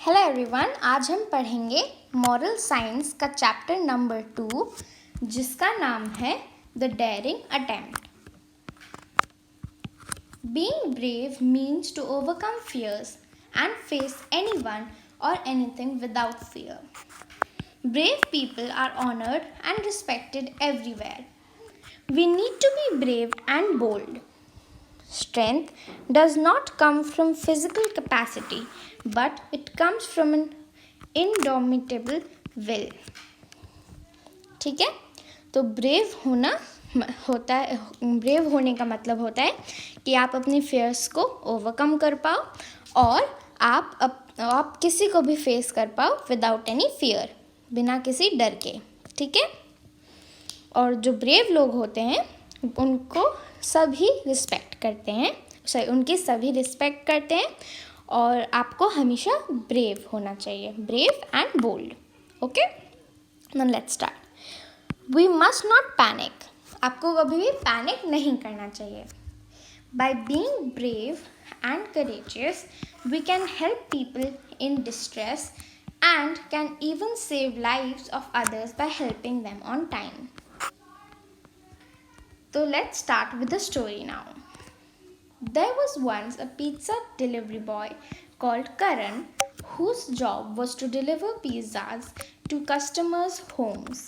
Hello everyone, आज हम पढ़ेंगे मॉरल साइंस का चैप्टर नंबर 2 जिसका नाम है the daring attempt. Being brave means to overcome fears and face anyone और anything without fear. Brave people are honored and respected everywhere. We need to be brave and bold. Strength does not come from physical capacity, but it comes from an indomitable will. ठीक है, तो brave होने का मतलब होता है कि आप अपनी फियर्स को ओवरकम कर पाओ और आप किसी को भी फेस कर पाओ विदाउट एनी फियर, बिना किसी डर के। ठीक है, और जो ब्रेव लोग होते हैं उनको सभी रिस्पेक्ट करते हैं, उनकी सभी रिस्पेक्ट करते हैं और आपको हमेशा ब्रेव होना चाहिए, brave and bold. Okay, now let's start. We must not panic, आपको कभी भी पैनिक नहीं करना चाहिए। By being brave and courageous we can help people in distress and can even save lives of others by helping them on time. So let's start with the story now. There was once a pizza delivery boy called Karan whose job was to deliver pizzas to customers' homes.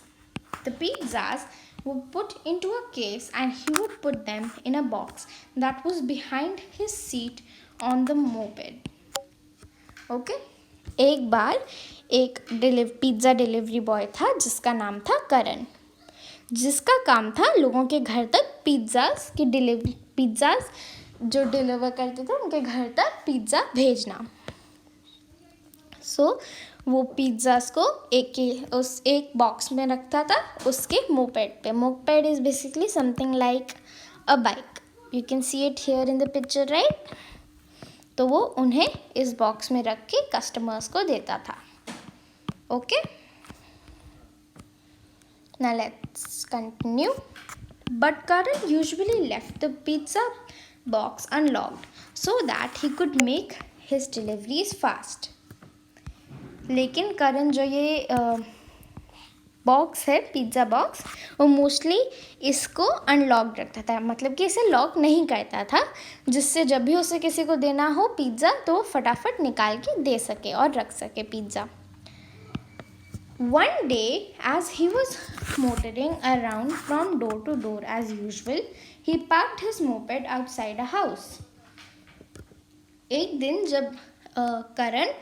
The pizzas were put into a case and he would put them in a box that was behind his seat on the moped. Okay? एक बार एक pizza delivery boy था जिसका नाम था करण, जिसका काम था लोगों के घर तक पिज़्ज़ास जो डिलीवर करते थे उनके घर तक पिज़्ज़ा भेजना। वो पिज़्ज़ास को एक बॉक्स में रखता था उसके मोपेड पे। Moped is basically something like a bike, you can see it here in the picture, right. तो वो उन्हें इस बॉक्स में रख के कस्टमर्स को देता था। Okay, now let's continue. But Karan usually left the pizza box unlocked so that he could make his deliveries fast. लेकिन करण जो ये बॉक्स है, पिज़्ज़ा बॉक्स, वो मोस्टली इसको अनलॉक रखता था, मतलब कि इसे लॉक नहीं करता था, जिससे जब भी उसे किसी को देना हो पिज़्ज़ा तो वो फटाफट निकाल के दे सके और रख सके pizza. One day, as he was motoring around from door to door as usual, he parked his moped outside a house. एक दिन जब करण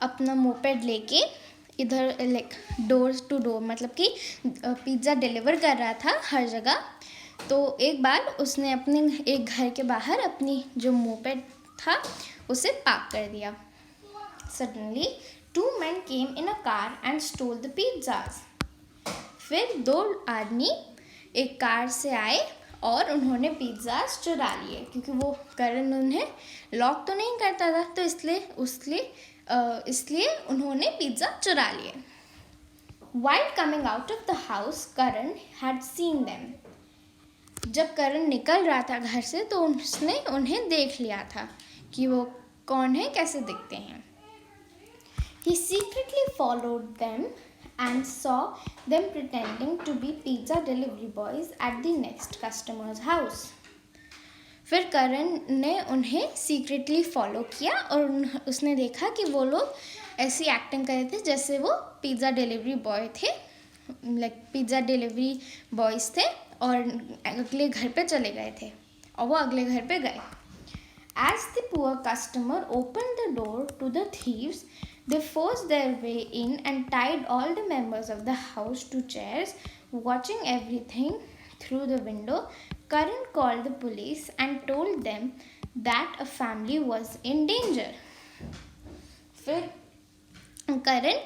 अपना मोपेड लेके इधर डोर टू डोर, मतलब कि पिज़्ज़ा डिलीवर कर रहा था हर जगह, तो एक बार उसने अपने एक घर के बाहर अपनी जो मोपेड था उसे पार्क कर दिया। Suddenly, 2 men came in a car and stole the pizzas. फिर 2 आदमी एक कार से आए और उन्होंने पिज़्ज़ास चुरा लिए, क्योंकि वो करण उन्हें लॉक तो नहीं करता था, तो इसलिए उन्होंने पिज़्ज़ा चुरा लिए। While coming out of the house, Karan had seen them. जब करण निकल रहा था घर से तो उसने उन्हें देख लिया था कि वो कौन है, कैसे दिखते हैं। He secretly followed them and saw them pretending to be pizza delivery boys at the next customer's house. फिर करण ने उन्हें सीक्रेटली फॉलो किया और उसने देखा कि वो लोग ऐसी एक्टिंग कर रहे थे जैसे वो पिज़्ज़ा डिलीवरी बॉय थे, पिज़्ज़ा डिलीवरी बॉयज़ थे, और अगले घर पे चले गए थे और वो अगले घर पे गए। As the poor customer opened the door to the thieves, they forced their way in and tied all the members of the house to chairs. Watching everything through the window, Karan called the police and told them that a family was in danger. फिर करण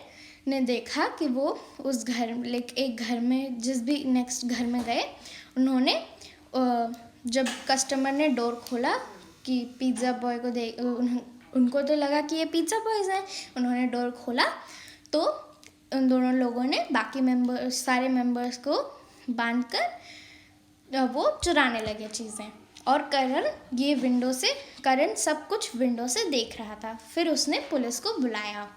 ने देखा कि वो उस घर एक घर में जिस भी नेक्स्ट घर में गए, उन्होंने जब कस्टमर ने डोर खोला कि पिज़्ज़ा बॉय को उनको तो लगा कि ये पिज़्ज़ा बॉयज़ हैं, उन्होंने डोर खोला तो उन दोनों लोगों ने बाकी सारे मेंबर्स को बांधकर वो चुराने लगे चीज़ें, और करण सब कुछ विंडो से देख रहा था। फिर उसने पुलिस को बुलाया।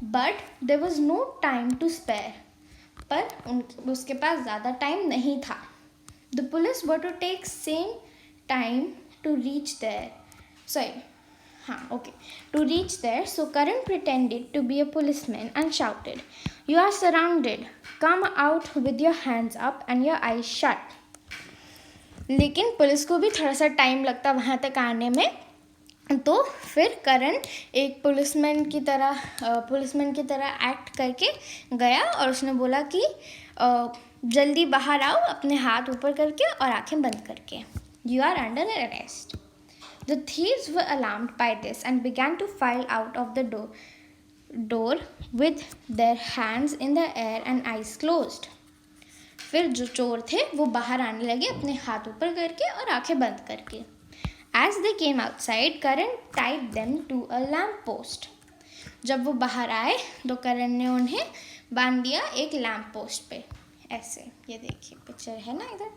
But there was no time to spare. पर उसके पास ज़्यादा टाइम नहीं था. The police were to take same time to reach there. To reach there, so Karan pretended to be a policeman and shouted, "You are surrounded. Come out with your hands up and your eyes shut." लेकिन police को भी थोड़ा सा time लगता वहाँ तक आने में. तो फिर करण एक पुलिसमैन की तरह एक्ट करके गया और उसने बोला कि जल्दी बाहर आओ अपने हाथ ऊपर करके और आंखें बंद करके. You are under arrest. The thieves were alarmed by this and began to file out of the door with their hands in the air and eyes closed. फिर जो चोर थे वो बाहर आने लगे अपने हाथ ऊपर करके और आंखें बंद करके. As they came outside, Karan tied them to a lamp post. जब वो बाहर आए तो करण ने उन्हें बांध दिया एक लैम्प पोस्ट पे. ऐसे ये देखिए पिक्चर है ना इधर.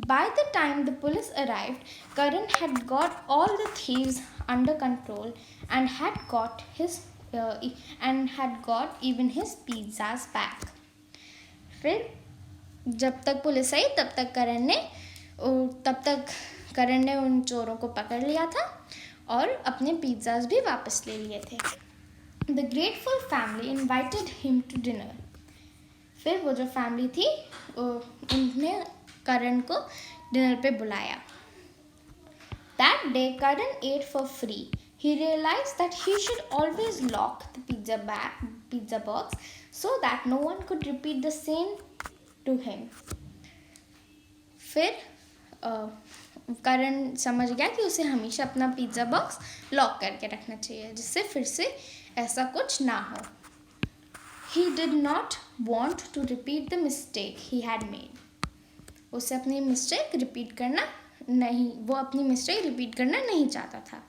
By the time the police arrived, Karan had got all the thieves under control and had got even his pizzas back. फिर जब तक पुलिस आई तब तक करण ने उन चोरों को पकड़ लिया था और अपने पिज़्ज़ास भी वापस ले लिए थे. The grateful family invited him to dinner. फिर वो जो फैमिली थी उन्होंने करण को डिनर पे बुलाया. That day Karan ate for free. He realized that he should always lock the pizza box so that no one could repeat the same to him. फिर करण समझ गया कि उसे हमेशा अपना पिज़्ज़ा बॉक्स लॉक करके रखना चाहिए जिससे फिर से ऐसा कुछ ना हो. He did not want to repeat the mistake he had made. उसे अपनी मिस्टेक रिपीट करना नहीं चाहता था.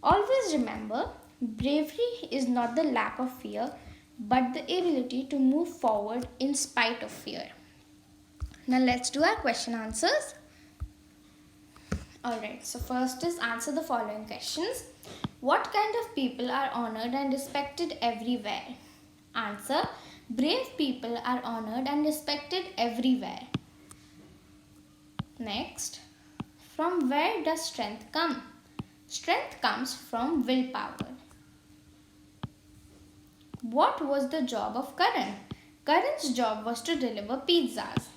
Always remember, bravery is not the lack of fear, but the ability to move forward in spite of fear. Now let's do our question answers. Alright, so first is answer the following questions. What kind of people are honored and respected everywhere? Answer, brave people are honored and respected everywhere. Next, from where does strength come? Strength comes from willpower. What was the job of Karan? Karan's job was to deliver pizzas.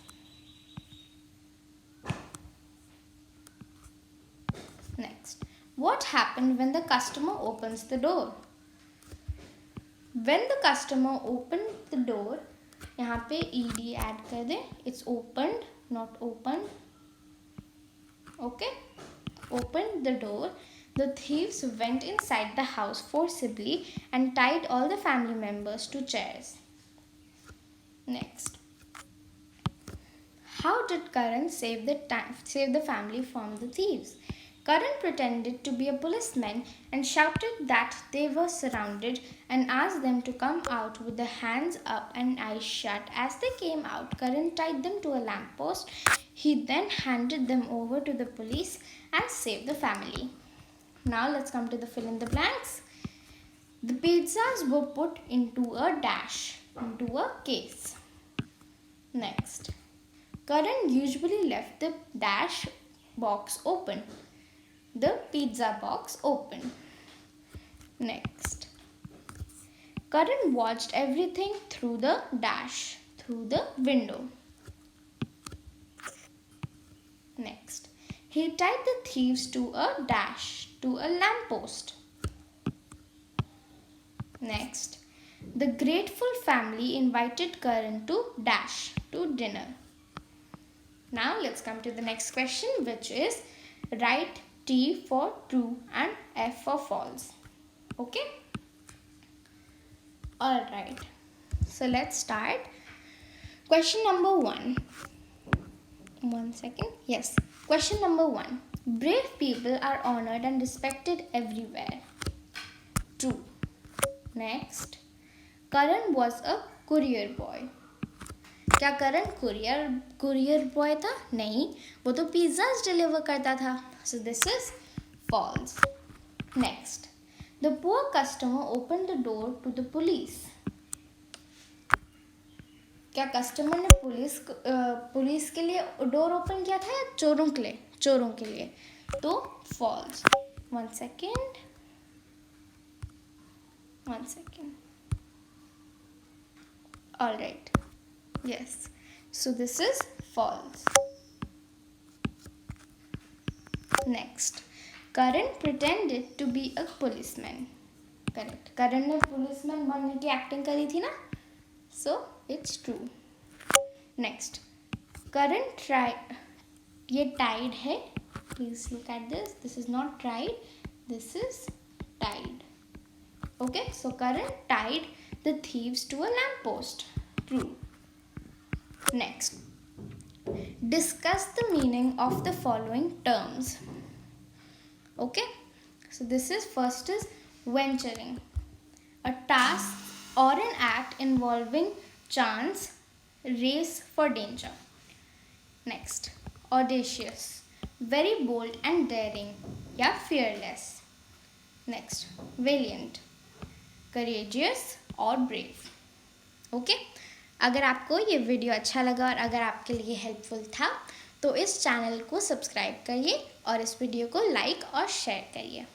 Next, what happened when the customer opens the door? When the customer opened the door, यहाँ पे ed add कर दें. It's opened, not opened. Okay? Opened the door. The thieves went inside the house forcibly and tied all the family members to chairs. Next, how did Karan save the family from the thieves? Karan pretended to be a policeman and shouted that they were surrounded and asked them to come out with their hands up and eyes shut. As they came out, Karan tied them to a lamppost. He then handed them over to the police and saved the family. Now let's come to the fill in the blanks. The pizzas were put into a case. Next, Karan usually left the dash box open. The pizza box open. Next, Karan watched everything through the window. Next, he tied the thieves to a lamppost. Next, the grateful family invited Karan to dinner. Now let's come to the next question, which is write T for true and F for false. Okay? Alright. So let's start. Question number 1. 1 second. Yes. Question number 1. Brave people are honored and respected everywhere. True. Next. Karan was a courier boy. क्या करण courier boy था? नहीं, वो तो pizzas deliver करता था. So this is false. Next, The poor customer opened the door to the police. क्या customer ने police के लिए डोर ओपन किया था या चोरों के लिए? तो false. One second. All right. Yes. So this is false. Next. Karan pretended to be a policeman. Correct. Karan ने policeman बनने की acting करी थी ना? So it's true. Next. Karan tried. ये tied है. Please look at this. This is not tried. This is tied. Okay. So Karan tied the thieves to a lamppost. True. Next. Discuss the meaning of the following terms. Okay. So this is first is venturing. A task or an act involving chance, race for danger. Next. Audacious. Very bold and daring. या fearless. Next. Valiant. Courageous or brave. Okay अगर आपको ये video अच्छा लगा और अगर आपके लिए हेल्पफुल था तो इस चैनल को सब्सक्राइब करिए और इस वीडियो को लाइक और शेयर करिए.